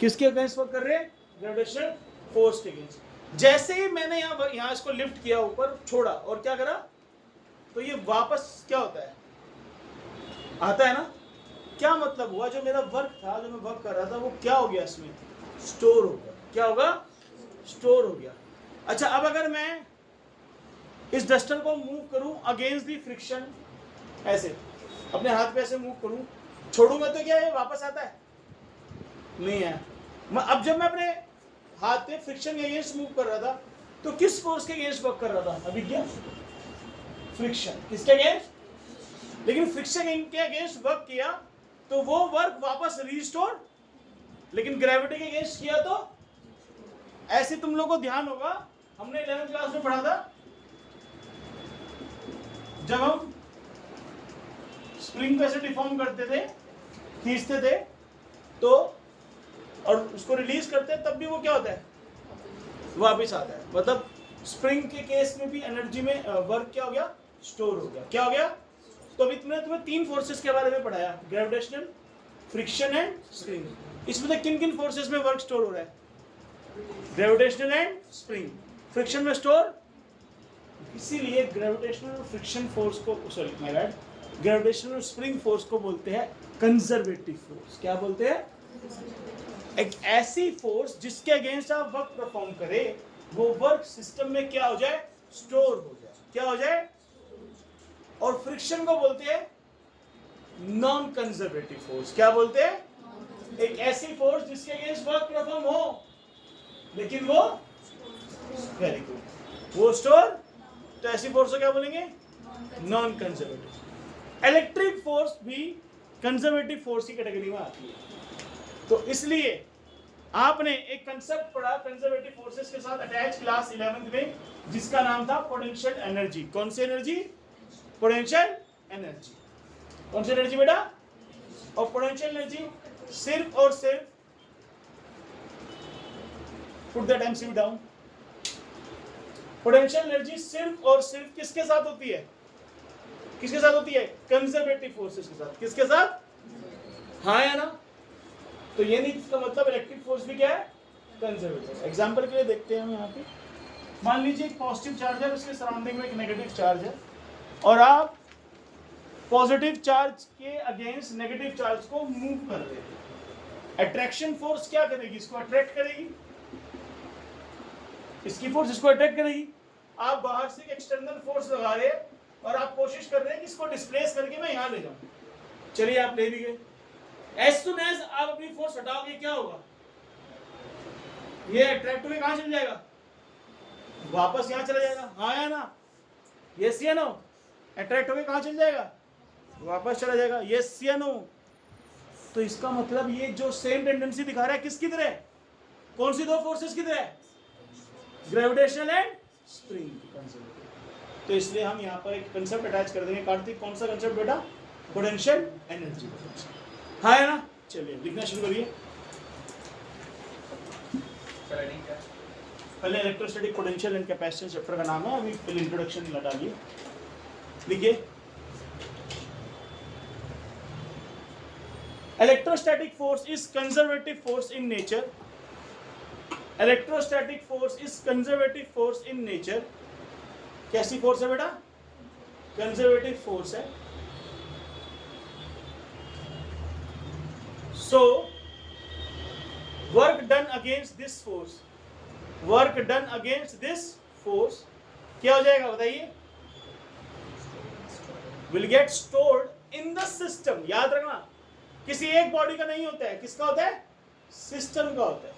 किसके against work कर रहे हैं? ग्रेविटेशनल फोर्स के अगेंस्ट। जैसे ही मैंने यहाँ इसको लिफ्ट किया ऊपर, छोड़ा और क्या करा, तो ये वापस क्या होता है, आता है ना। क्या मतलब हुआ, जो मेरा वर्क था, जो मैं वर्क कर रहा था, वो क्या हो गया, इसमें स्टोर हो गया। क्या होगा? स्टोर हो गया। अच्छा, अब अगर मैं इस डस्टर को मूव करूं अगेंस्ट दी फ्रिक्शन, ऐसे अपने हाथ पे ऐसे मूव करूं, छोड़ूंगा तो क्या है, वापस आता है? नहीं है। अब जब मैं अपने हाथ पे फ्रिक्शन के अगेंस्ट मूव कर रहा था, तो किस फोर्स के अगेंस्ट वर्क कर रहा था? अभी क्या? फ्रिक्शन। किसके अगेंस्ट? लेकिन फ्रिक्शन के अगेंस्ट वर्क किया तो वो वर्क वापस रिस्टोर, लेकिन ग्रेविटी के अगेंस्ट किया तो ऐसे। तुम लोगों को ध्यान होगा, हमने 11th क्लास में पढ़ा था, जब हम स्प्रिंग को ऐसे डिफॉर्म करते थे, खींचते थे, तो और उसको रिलीज करते हैं, तब भी वो क्या होता है? वापस आता है। मतलब स्प्रिंग के केस में भी एनर्जी में वर्क क्या हो गया? स्टोर हो गया। क्या हो गया? तो अभी तुम्हें 3 फोर्सेस के बारे में पढ़ाया, ग्रेविटेशनल, फ्रिक्शन एंड स्प्रिंग। इसमें से किन किन फोर्सेस में वर्क स्टोर हो रहा है? Gravitational and spring. फ्रिक्शन में स्टोर, इसीलिए ग्रेविटेशनल फ्रिक्शन फोर्स को, sorry my bad, gravitational spring force को बोलते हैं कंजर्वेटिव फोर्स। क्या बोलते हैं? एक ऐसी फोर्स जिसके अगेंस्ट आप वर्क परफॉर्म करें, वो वर्क सिस्टम में क्या हो जाए? स्टोर हो जाए। क्या हो जाए? और फ्रिक्शन को बोलते हैं नॉन कंजर्वेटिव फोर्स। क्या बोलते हैं? एक ऐसी फोर्स जिसके अगेंस्ट वर्क परफॉर्म हो, लेकिन वो, वेरी गुड, वो स्टोर। तो ऐसी फोर्स को क्या बोलेंगे? Non conservative. इलेक्ट्रिक फोर्स भी कंजर्वेटिव फोर्स की कैटेगरी में आती है। तो इसलिए आपने एक कंसेप्ट पढ़ा कंजर्वेटिव फोर्सेस के साथ अटैच क्लास 11th में, जिसका नाम था पोटेंशियल एनर्जी। कौन सी एनर्जी? Potential energy. कौन सी एनर्जी बेटा? और पोटेंशियल एनर्जी सिर्फ और सिर्फ, put that MCU down, potential energy सिर्फ और सिर्फ किसके साथ होती है? किसके साथ होती है? कंजर्वेटिव फोर्सेस के साथ। किसके साथ? हाँ या ना? तो ये नहीं, इसका मतलब इलेक्ट्रिक फोर्स भी क्या है? कंजर्वेटिव। एग्जांपल के लिए देखते हैं हम यहाँ पे, मान लीजिए एक पॉजिटिव चार्ज है, उसके सराउंडिंग में एक नेगेटिव चार्ज है, और आप पॉजिटिव चार्ज के अगेंस्ट नेगेटिव चार्ज को मूव कर रहे हैं। अट्रैक्शन फोर्स क्या करेगी? इसको अट्रैक्ट करेगी। इसकी फोर्स इसको अट्रैक्ट करेगी। आप बाहर से एक्सटर्नल फोर्स लगा रहे हैं और आप कोशिश कर रहे हैं कि इसको डिस्प्लेस करके मैं यहां ले जाऊं। चलिए, आप ले भी गए। एज सुन एज आप अपनी फोर्स हटाओगे, क्या होगा? ये अट्रैक्ट होकर कहां चल जाएगा? वापस यहां चला जाएगा। हाँ या ना? यस या नो? अट्रैक्ट होकर कहां चल जाएगा? वापस चला जाएगा। यस या नो? तो इसका मतलब ये जो सेम टेंडेंसी दिखा रहा है, किसकी तरह? कौन सी दो फोर्सेस की तरह? ग्रेविटेशनल एंड स्प्रिंग की कंसेप्ट। तो इसलिए हम यहाँ पर एक कंसेप्ट अटैच कर देंगे। कार्तिक, कौन सा कंसेप्ट बेटा? Potential energy. हाँ है ना? चलिए लिखना शुरू करिए। पहले electrostatic potential and capacitance chapter का नाम है, अभी पहले इंट्रोडक्शन डालिए। लिखिए, electrostatic force is conservative force in nature. Electrostatic force is conservative force in nature. कैसी फोर्स है बेटा? कंजर्वेटिव फोर्स है। So work done against this force, work done against this force क्या हो जाएगा बताइए? Will get stored in the system. याद रखना, किसी एक बॉडी का नहीं होता है। किसका होता है? सिस्टम का होता है।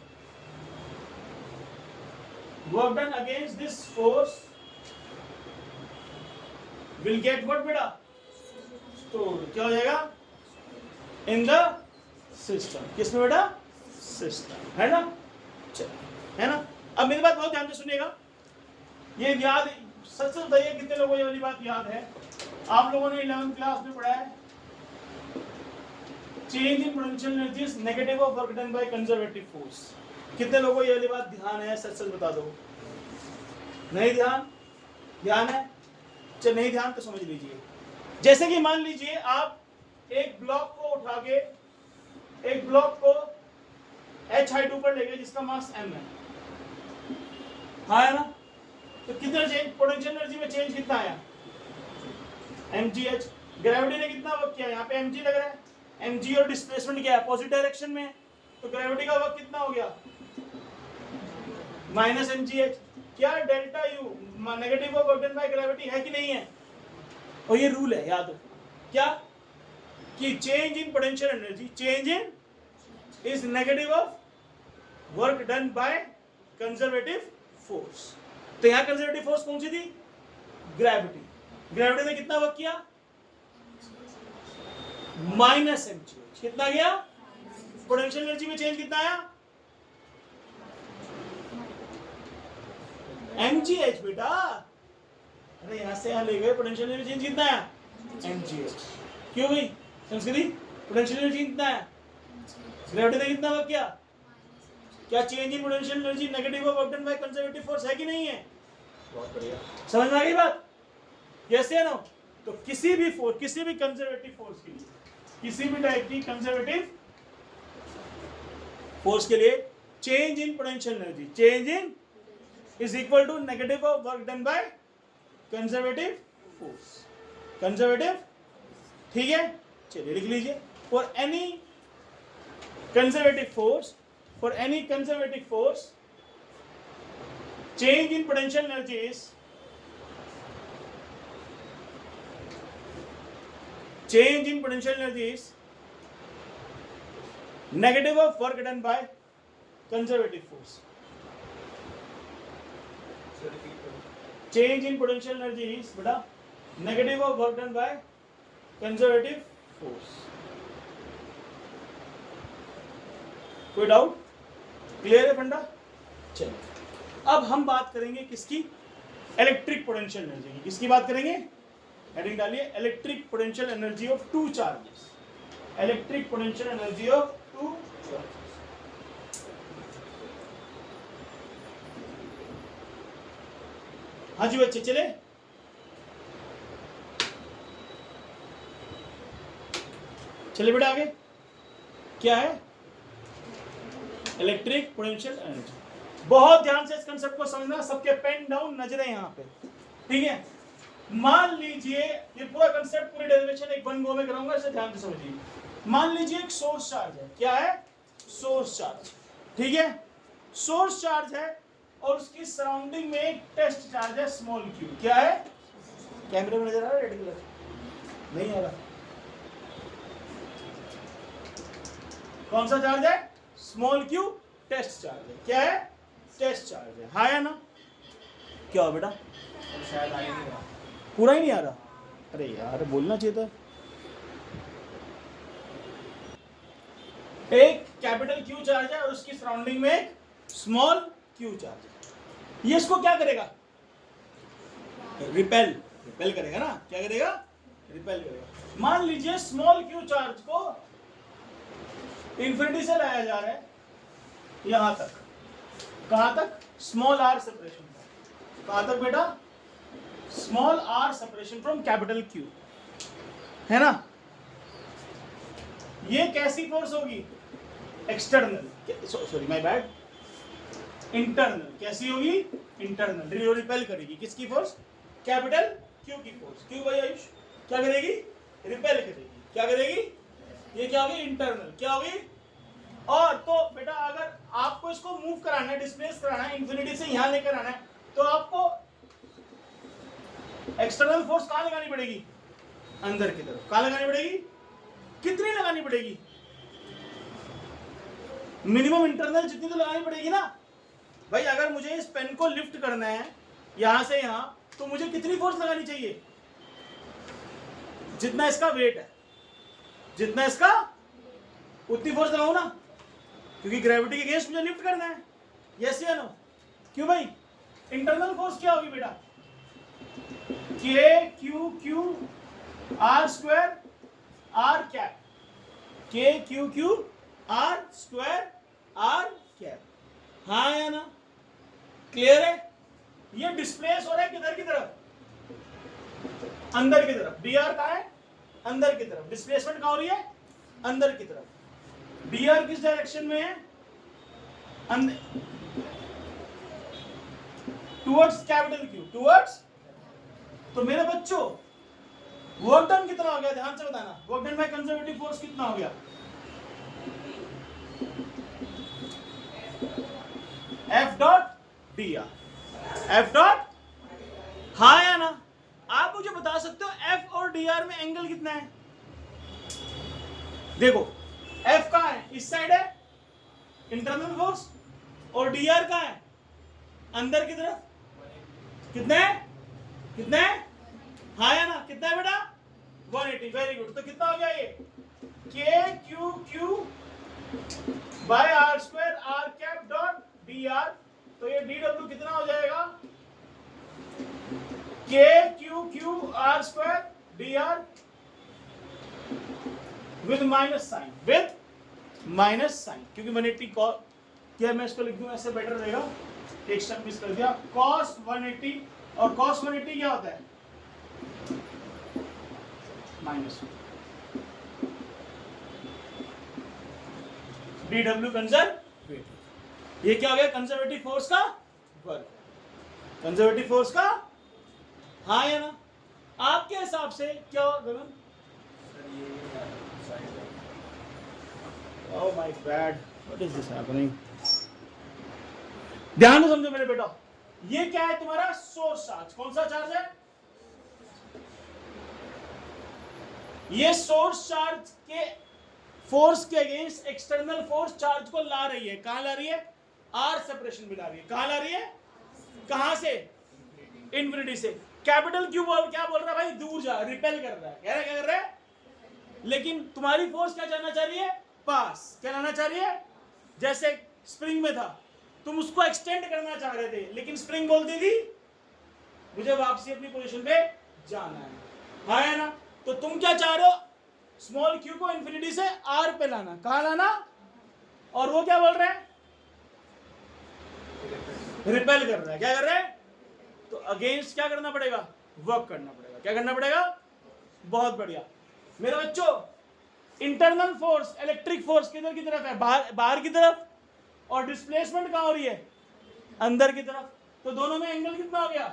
Work done against this force will get what बेटा? स्टोर्ड। क्या हो जाएगा? In the system. किसमें बेटा? सिस्टम। है ना? चलो, है ना? अब मेरी बात बहुत ध्यान से सुनिएगा। ये याद, सच सच बताइए कितने लोगों को ये वाली बात याद है? आप लोगों ने 11th क्लास में पढ़ा है change in potential energy is negative of work done by conservative force. कितने लोगों को ये वाली बात ध्यान है? सच सच बता दो। नहीं ध्यान? ध्यान है? चल नहीं ध्यान तो समझ लीजिए। जैसे कि मान लीजिए आप एक ब्लॉक को उठा के, एक ब्लॉक को H h हाइट ऊपर ले गए जिसका मास m है, हाँ है ना? तो कितना चेंज, पोटेंशियल एनर्जी में चेंज कितना आया? mgh। ग्रेविटी ने कितना वर्क किया? यहाँ पे mg लग रहा है, mg और डिस्प्लेसमेंट क्या है? अपोजिट डायरेक्शन में है, तो ग्रेविटी का वर्क कितना हो गया? Minus mgh। क्या delta U negative of work done by gravity है कि नहीं है? और ये रूल है याद रखो, क्या कि change in potential energy, change in is negative of work done by conservative force. तो यहां कंजर्वेटिव फोर्स कौन सी थी? ग्रेविटी। ग्रेविटी ने कितना वर्क किया? Minus mgh। कितना गया? पोटेंशियल एनर्जी में चेंज कितना आया? mgh बेटा, अरे यहां से यहां ले गए, पोटेंशियल एनर्जी चेंज कितना है? mgh। क्यों भाई संस्कृति, पोटेंशियल एनर्जी कितना है? ग्रेविटी ने कितना वर्क किया? क्या change in potential energy negative of work done by conservative force है कि नहीं है? बहुत बढ़िया, समझ में आ गई बात? यस या नो? तो किसी भी फोर्स, किसी भी कंजर्वेटिव फोर्स के लिए, किसी भी टाइप की कंजर्वेटिव फोर्स के लिए change in potential energy, change in is equal to negative of work done by conservative force. Conservative, ठीक है, चलिए लिख लीजिए। For any conservative force, for any conservative force, change in potential energies, change in potential energies negative of work done by conservative force. Change in potential energies beta negative of work done by conservative force. कोई doubt? Clear है फंडा? चलिए अब हम बात करेंगे किसकी? Electric potential energy की। किसकी बात करेंगे? हेडिंग डालिए, electric potential energy of two charges. Electric potential energy of two charges. हाँ जी बच्चे, चले चले बेटा आगे। क्या है? Electric potential energy. बहुत ध्यान से इस कंसेप्ट को समझना, सबके पेन डाउन, नजरें यहाँ पे, ठीक है? मान लीजिए ये पूरा कंसेप्ट, पूरी डेरिवेशन एक वन गो में कराऊंगा, इसे ध्यान से समझिए। मान लीजिए एक सोर्स चार्ज है। क्या है? सोर्स चार्ज, ठीक है? सोर्स चार्ज है और उसकी सराउंडिंग में एक टेस्ट चार्ज है स्मॉल क्यू। क्या है? कैमरे में नजर आ रहा है? रेड कलर नहीं आ रहा? कौन सा चार्ज है? स्मॉल क्यू टेस्ट चार्ज है। क्या है? टेस्ट चार्ज है, हाँ या ना? क्या हो बेटा? शायद आ ही नहीं रहा, पूरा ही नहीं आ रहा। अरे यार बोलना चाहिए था। एक कैपिटल क्यू चार्ज है और उसकी सराउंडिंग में एक स्मॉल क्यू चार्ज है। ये इसको क्या करेगा? रिपेल, रिपेल करेगा ना? क्या करेगा? रिपेल करेगा। मान लीजिए स्मॉल क्यू चार्ज को इंफिनिटी से लाया जा रहा है यहां तक। कहां तक? स्मॉल आर सेपरेशन तक। कहां तक बेटा? Small R separation from capital Q, है ना? ये कैसी फोर्स होगी? External, sorry my bad, internal. कैसी होगी? इंटरनल। रिपेल करेगी। किसकी फोर्स? कैपिटल क्यू की फोर्स। क्यों भाई आयुष? क्या करेगी? रिपेल करेगी। क्या करेगी? ये क्या होगी? इंटरनल। क्या होगी? और तो बेटा अगर आपको इसको मूव कराना है, डिस्प्लेस कराना है, इंफिनिटी से यहां लेकर आना है, तो आपको एक्सटर्नल फोर्स कहां लगानी पड़ेगी? अंदर की तरफ। कहां लगानी पड़ेगी? कितनी लगानी पड़ेगी? मिनिमम इंटरनल जितनी तो लगानी पड़ेगी ना भाई। अगर मुझे इस पेन को लिफ्ट करना है यहां से यहां, तो मुझे कितनी फोर्स लगानी चाहिए? जितना इसका वेट है, जितना इसका, उतनी फोर्स लगाऊं ना, क्योंकि ग्रेविटी के अगेंस्ट मुझे लिफ्ट करना है। यस या नो? क्यों भाई? इंटरनल फोर्स क्या होगी बेटा? K Q Q R square R cap. K Q Q R square R cap, हाँ या ना? क्लियर है? ये डिस्प्लेस हो रहा है किधर की तरफ? अंदर की तरफ। डी आर कहाँ है? अंदर की तरफ। डिस्प्लेसमेंट कहाँ हो रही है? अंदर की तरफ। डी आर किस डायरेक्शन में है? Towards capital Q, towards. तो मेरे बच्चों वर्क डन कितना हो गया, ध्यान से बताना, work done by conservative force कितना हो गया? F dot D R, F dot, हाँ या ना? आप मुझे बता सकते हो F और DR में एंगल कितना है? देखो F कहाँ है, इस साइड है इंटरनल फोर्स, और DR कहाँ है अंदर की तरफ, कितना है, कितना है, हाँ या ना? कितना है बेटा? 180, वेरी गुड। तो कितना हो गया ये? K Q Q by R square R cap dot DR। तो ये DW कितना हो जाएगा? K Q Q R square DR with minus sign, with minus sign, क्योंकि 180 कॉस, क्या मैं इसको लिख दूं ऐसे बेटर रहेगा, एक स्टेप मिस कर दिया, cos 180, और cos 180 क्या होता है? माइनस DW कंजर्वेटिव, ये क्या हो गया? कंजर्वेटिव फोर्स का वर्क, कंजर्वेटिव फोर्स का, हाँ या ना? आपके हिसाब से क्या हो गगन? Oh my bad, what is this happening? ध्यान से समझो मेरे बेटा, ये क्या है तुम्हारा? Source charge. कौन सा चार्ज है? ये सोर्स चार्ज के फोर्स के अगेंस्ट एक्सटर्नल फोर्स चार्ज को ला रही है। कहां ला रही है? आर सेपरेशन में ला रही है। कहां ला रही है? कहां से? इन्फिनिटी से। कैपिटल क्यू क्या बोल रहा है भाई? दूर जा, रिपेल कर रहा है। कह रहा है क्या कर रहा है? लेकिन तुम्हारी फोर्स क्या जाना चाह रही है? पास। क्या लाना चाह रही है? जैसे स्प्रिंग में था, तुम उसको एक्सटेंड करना चाह रहे थे, लेकिन स्प्रिंग बोलती थी मुझे वापसी अपनी पोजीशन पे जाना है, हाँ है ना? तो तुम क्या चाह रहे हो? स्मॉल क्यू को इन्फिनिटी से आर पे लाना। कहां लाना? और वो क्या बोल रहे हैं? रिपेल कर रहा है। क्या कर रहा है? तो अगेंस्ट क्या करना पड़ेगा? वर्क करना पड़ेगा। क्या करना पड़ेगा? बहुत बढ़िया मेरे बच्चों। इंटरनल फोर्स, इलेक्ट्रिक फोर्स किधर की तरफ है? बाहर की तरफ, और डिस्प्लेसमेंट कहां हो रही है? अंदर की तरफ। तो दोनों में एंगल कितना हो गया?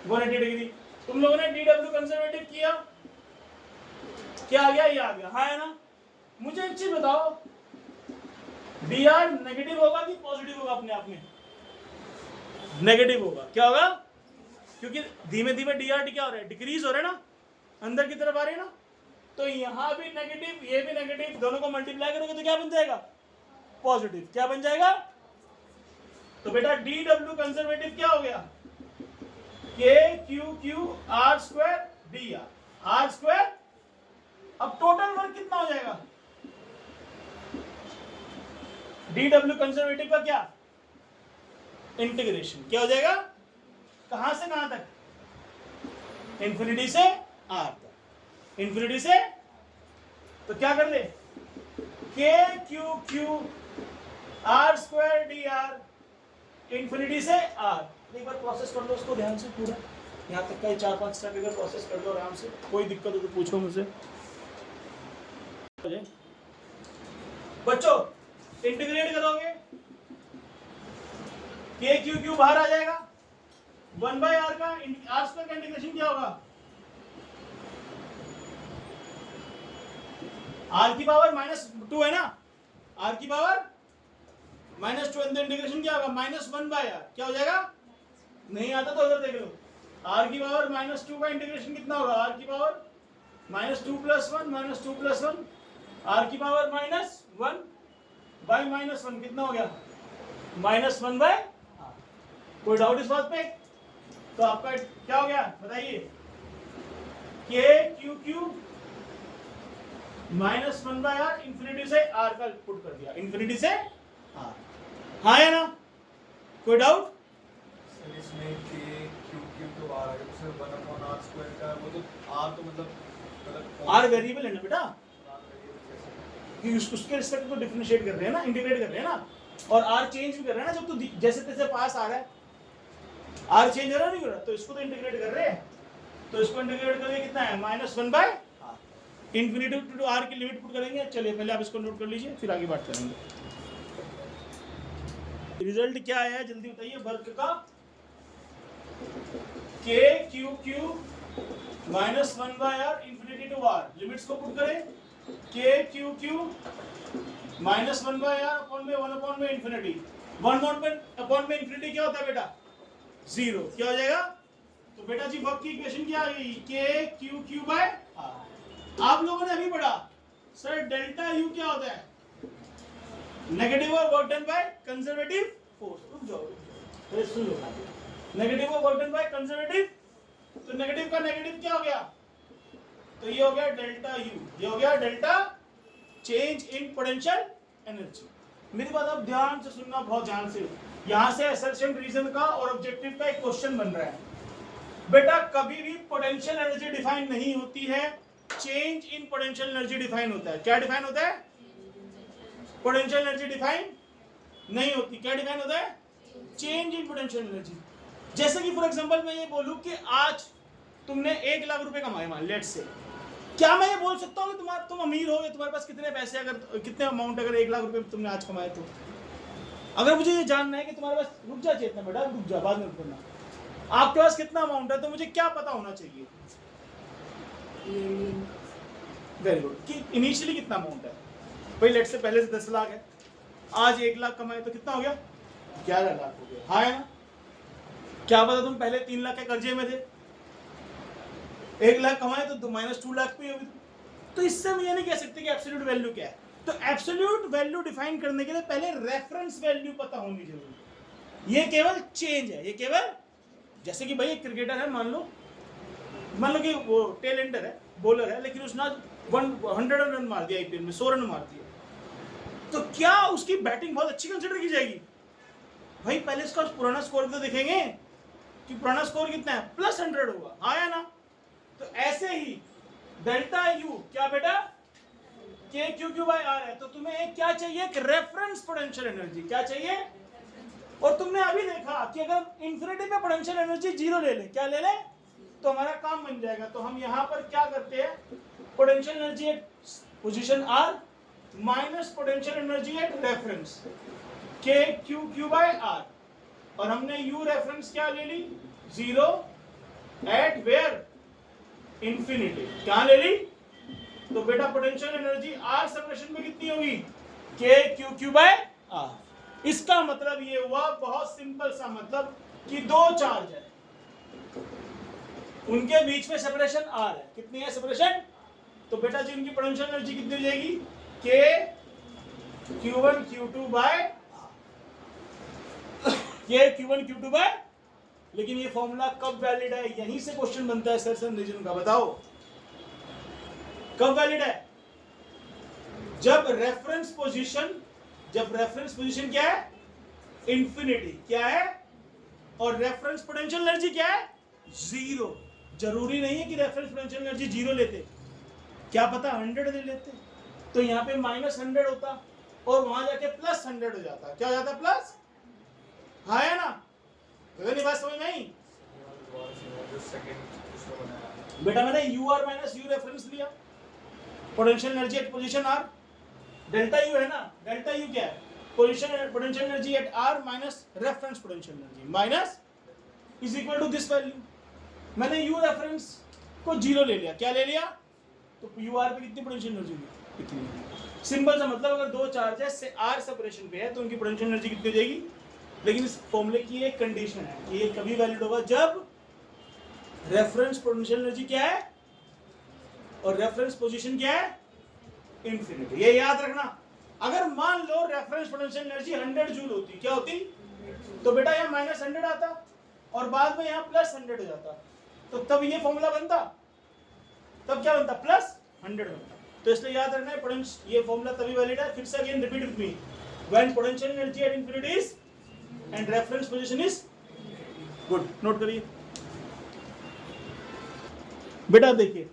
180 डिग्री। तुम लोगों ने DW कंजर्वेटिव किया, क्या आ गया? ये आ गया, हाँ है ना? मुझे एक चीज बताओ, DR नेगेटिव होगा कि पॉजिटिव होगा? अपने आप में नेगेटिव होगा। क्या होगा? क्योंकि धीमे धीमे DRT क्या हो रहा है? डिक्रीज हो रहा है ना, अंदर की तरफ आ रही है ना। तो यहां भी नेगेटिव, ये भी नेगेटिव, दोनों को मल्टीप्लाई करोगे तो क्या बन जाएगा? पॉजिटिव। क्या बन जाएगा? तो बेटा DW कंजर्वेटिव क्या हो गया? K Q Q R square DR, R square. अब टोटल वर्क कितना हो जाएगा? DW कंजर्वेटिव का क्या? इंटीग्रेशन। क्या हो जाएगा? कहां से कहां तक? इन्फिनिटी से R तक। इन्फिनिटी से, तो क्या कर ले? K Q Q R square DR infinity से R। एक बार प्रोसेस कर लो उसको ध्यान से पूरा, यहाँ तक का 4-5 स्टेप अगर प्रोसेस कर लो आराम से। कोई दिक्कत हो तो पूछो मुझसे। बच्चों इंटीग्रेट करोगे, K Q Q बाहर आ जाएगा, 1/r का R स्क्वायर का इंटीग्रेशन क्या होगा? R की पावर -2 है ना, R की पावर -2, इंटीग्रेशन क्या होगा? -1/r। क्या हो जाएगा? नहीं आता तो उधर देख लो। R की पावर -2 का इंटीग्रेशन कितना होगा? R की पावर -2 + 1, -2 + 1, R की पावर -1 बाय -1 कितना हो गया? -1/r। कोई डाउट इस बात पे? तो आपका क्या हो गया बताइए? K Q Q -1/r, infinity से R का पुट कर दिया, इन्फिनिटी से R, हाँ है ना? कोई डाउट? इसमें K Q Q तो R है, उसमें 1/r स्क्वायर का, वो तो R तो मतलब R वेरिएबल है ना बेटा, कि उसके रिस्पेक्ट को डिफरेंशिएट कर रहे हैं ना, इंटीग्रेट कर रहे हैं ना, और R चेंज भी कर रहे हैं ना। जब तो जैसे तैसे पास आ रहा है, R चेंज हो रहा नहीं हो रहा, तो इसको तो इंटीग्रेट कर रहे हैं। तो इसको इंटीग्रेट करके कितना है? -1/r। इन्फिनिटी टू आर की लिमिट पुट करेंगे। चलिए पहले आप इसको नोट कर लीजिए, फिर आगे बात करेंगे। रिजल्ट क्या आया है जल्दी बताइए। वर्क का K Q Q minus 1/r infinity to R, limits को पुट करें। K Q Q minus 1/r upon में 1 अपॉन में इन्फिनिटी। 1 अपॉन में इन्फिनिटी क्या होता है बेटा? 0। क्या हो जाएगा? तो बेटा जी वर्क की इक्वेशन क्या आ गई? के क्यू क्यू बाय आर। आप लोगों ने अभी पढ़ा सर डेल्टा यू क्या होता है? Negative of work done by conservative force. रुक जाओ, सुन लो। Negative of work done by conservative, तो नेगेटिव का नेगेटिव क्या हो गया? तो ये हो गया डेल्टा यू, ये हो गया delta change in potential energy. मेरी बात आप ध्यान से सुनना, बहुत ध्यान से। यहां से असर्शन रीजन का और ऑब्जेक्टिव का एक क्वेश्चन बन रहा है। बेटा कभी भी पोटेंशियल एनर्जी डिफाइन नहीं होती है, change in potential energy define होता है। क्या डिफाइन होता है? पोटेंशियल एनर्जी डिफाइन नहीं होती। क्या डिफाइन होता है? Change in potential energy. जैसे कि फॉर एग्जांपल मैं ये बोलूं कि आज तुमने 1 लाख रुपए कमाए, मान लेट से, क्या मैं ये बोल सकता हूँ कि तुम अमीर हो, तुम्हारे पास कितने पैसे, अगर कितने अमाउंट अगर 1 लाख रुपए तुमने आज कमाए तो? अगर मुझे ये जानना है कि तुम्हारे पास, रुक जा चेतना बेटा, रुक जा, बाद में करना, आपके पास कितना अमाउंट है, तो मुझे क्या पता होना चाहिए? वेरी गुड, कि इनिशियली कितना अमाउंट है। भाई लेट से पहले से 10 लाख है, आज 1 लाख कमाए तो कितना हो गया? 11 लाख हो गया। हाँ है ना? क्या पता तुम पहले 3 लाख के कर्जे में थे, 1 लाख कमाए तो -2 लाख पे होगी। तो इससे हम ये नहीं कह सकते कि एब्सोल्यूट वैल्यू क्या है। तो एब्सोल्यूट वैल्यू डिफाइन करने के लिए पहले रेफरेंस वैल्यू पता होनी जरूरी। ये केवल चेंज है, ये केवल, जैसे कि भाई एक क्रिकेटर है, मान लो कि वो टेल एंडर है, बॉलर है, लेकिन उसने 100 रन मार दिया आईपीएल में, 100 रन मार दिया, तो क्या उसकी बैटिंग बहुत अच्छी कंसिडर की जाएगी? भाई पहले इसका पुराना स्कोर तो देखेंगे कि पुराना स्कोर कितना है, +100 होगा। हाँ या ना? तो ऐसे ही डेल्टा यू क्या बेटा? K Q Q by are है। तो तुम्हें एक क्या चाहिए? एक रेफरेंस पोटेंशियल एनर्जी। क्या चाहिए? और तुमने अभी देखा कि अगर इंफिनिटी पे पोटेंशियल एनर्जी 0 ले ले, क्या ले ले, तो हमारा काम बन जाएगा। तो हम यहाँ पर क्या करते हैं? Potential energy at position R minus potential energy at reference K Q Q by R, और हमने यू रेफरेंस क्या ले ली? 0 एट वेयर? इंफिनिटी। क्या ले ली? तो बेटा पोटेंशियल एनर्जी आर सेपरेशन में कितनी होगी? के क्यू क्यू बाय आर। इसका मतलब ये हुआ, बहुत सिंपल सा मतलब, कि 2 चार्ज है, उनके बीच में सेपरेशन आर है। कितनी है सेपरेशन? तो बेटा जी उनकी पोटेंशियल एनर्जी कितनी हो जाएगी? के Q1 Q2 बाय के Q1 Q2 बाय। लेकिन ये फॉर्मूला कब वैलिड है? यहीं से क्वेश्चन बनता है सर्सन रीजन का। बताओ कब वैलिड है? जब रेफरेंस पोजीशन क्या है? इंफिनिटी। क्या है? और रेफरेंस पोटेंशियल एनर्जी क्या है? 0। जरूरी नहीं है कि रेफरेंस पोटेंशियल एनर्जी 0 लेते, क्या पता 100 ले लेते। तो यहाँ पे -100 होता और वहां जाके +100 हो जाता। क्या हो जाता? प्लस। हाँ है ना? अगर बात समझ में आई? बेटा मैंने U R minus U reference लिया, potential energy at position R, delta U है ना? डेल्टा यू क्या है? Potential energy at R minus reference potential energy, minus is equal to this value. मैंने यू रेफरेंस को 0 ले लिया। क्या ले लिया? तो यू आर पे कितनी पोटेंशियल एनर्जी होगी? इतनी। सिंपल सा मतलब, अगर 2 चार्ज है आर सेपरेशन पे है तो उनकी पोटेंशियल एनर्जी कितनी हो जाएगी? लेकिन इस फॉर्मूले की एक कंडीशन है कि ये कभी वैलिड होगा जब रेफरेंस पोटेंशियल एनर्जी क्या है और रेफरेंस पोजीशन क्या है? इंफिनिटी। ये याद रखना। अगर मान लो रेफरेंस पोटेंशियल एनर्जी 100 जूल होती, क्या होती? तो बेटा यहाँ -100 आता और बाद में यहाँ +100 हो जाता, तो तब ये फॉर्मूला बनता। तब क्या बनता? +100 बनता। तो इसलिए याद रखना है ये फॉर्मूला तभी वैलिड है। फिर से again repeat with me, when potential energy at infinity is and reference position is good. Note करिए बेटा। देखिए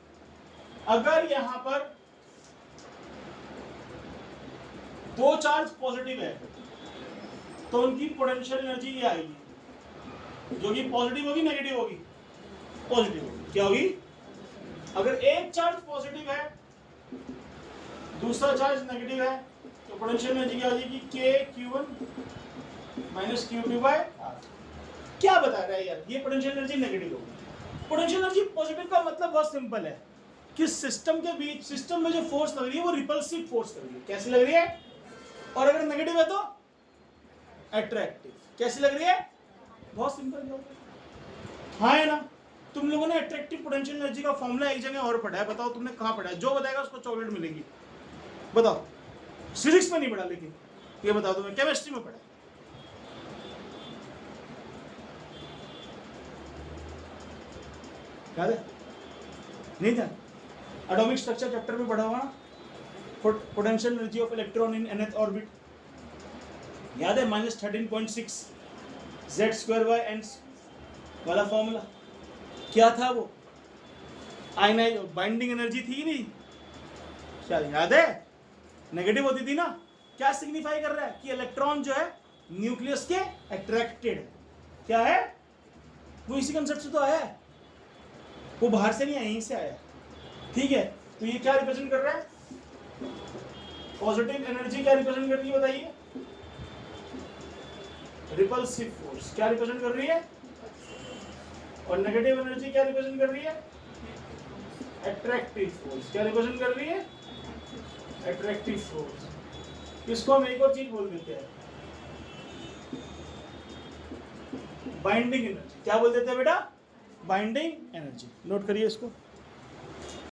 अगर यहां पर 2 चार्ज पॉजिटिव है तो उनकी पोटेंशियल एनर्जी ये आएगी, जो कि पॉजिटिव होगी नेगेटिव होगी? पॉजिटिव होगी। क्या होगी? अगर एक चार्ज पॉजिटिव है दूसरा चार्ज नेगेटिव है तो पोटेंशियल एनर्जी क्या हो जाएगी के Q1 minus Q2 bye R। क्या बता रहा है यार, ये पोटेंशियल एनर्जी नेगेटिव होगी। पोटेंशियल एनर्जी पॉजिटिव का मतलब बहुत सिंपल है कि सिस्टम के बीच, सिस्टम में जो फोर्स लग रही है वो रिपल्सिव फोर्स लग रही है। कैसी लग रही है? और अगर नेगेटिव है तो अट्रैक्टिव। कैसी लग रही है? बहुत सिंपल बात है, हाँ है ना। तुम लोगों ने अट्रैक्टिव पोटेंशियल एनर्जी का फॉर्मूला एक जगह और पढ़ा है, बताओ तुमने कहाँ पढ़ा है? जो बताएगा उसको चॉकलेट मिलेगी। बताओ, फिजिक्स में नहीं पढ़ा, लेकिन ये बताओ तुम्हें केमिस्ट्री में पढ़ा है। याद है? नहीं था? एटॉमिक स्ट्रक्चर चैप्टर में पढ़ा होगा ना, potential energy of electron in nth orbit. याद है? -13.6 Z²/n वाला फॉर्मूला क्या था? वो आयनाइज बाइंडिंग एनर्जी थी नहीं? क्या याद है? नेगेटिव होती थी ना। क्या सिग्निफाई कर रहा है? कि इलेक्ट्रॉन जो है न्यूक्लियस के अट्रैक्टेड है। क्या है वो? इसी कंसेप्ट से तो आया है, वो बाहर से नहीं आया, यहीं से आया। ठीक है, तो ये क्या रिप्रेजेंट कर रहा है? पॉजिटिव एनर्जी क्या रिप्रेजेंट कर रही है बताइए? Repulsive force. क्या रिप्रेजेंट कर रही है? और नेगेटिव एनर्जी क्या रिप्रेजेंट कर रही है? Attractive force. क्या रिप्रेजेंट कर रही है? Attractive force. इसको हम एक और चीज बोल देते हैं, बाइंडिंग एनर्जी। क्या बोल देते हैं बेटा? Binding energy. नोट करिए इसको।